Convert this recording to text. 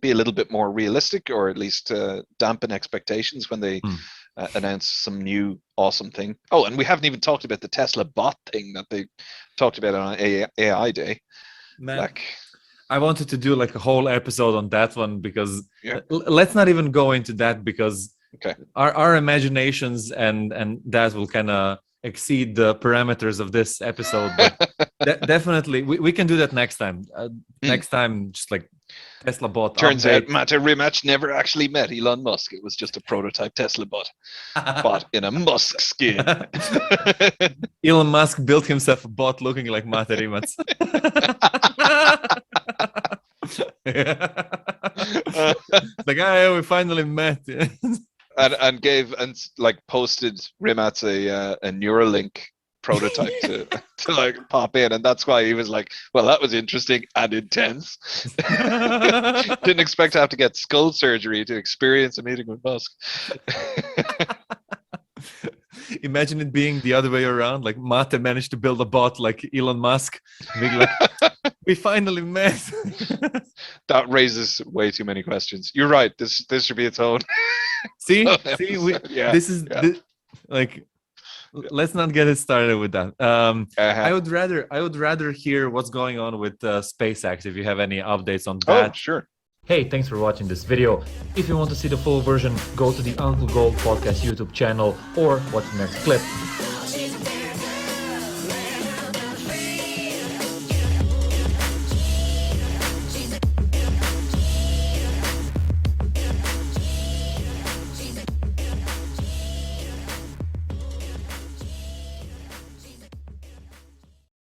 be a little bit more realistic, or at least dampen expectations when they announce some new awesome thing. Oh, and we haven't even talked about the Tesla bot thing that they talked about on AI Day. Man, Like, I wanted to do like a whole episode on that one, because yeah. let's not even go into that, because Okay. our imaginations and that will kind of exceed the parameters of this episode. But definitely we can do that next time. Next time, just like Tesla bot Turns update. out Matt Rimac never actually met Elon Musk. It was just a prototype Tesla bot in a Musk skin. Elon Musk built himself a bot looking like Mate Rimac. Like, we finally met. and gave and like posted Rimac a Neuralink prototype to like pop in, and that's why he was like, well, that was interesting and intense. Didn't expect to have to get skull surgery to experience a meeting with Musk. Imagine it being the other way around, like Mate managed to build a bot like Elon Musk, being like, we finally met. That raises way too many questions. You're right, this should be its own. This is like, let's not get it started with that. I would rather hear what's going on with SpaceX, if you have any updates on that. Oh, sure. Hey, thanks for watching this video. If you want to see the full version, go to the Uncle Gold Podcast YouTube channel or watch the next clip.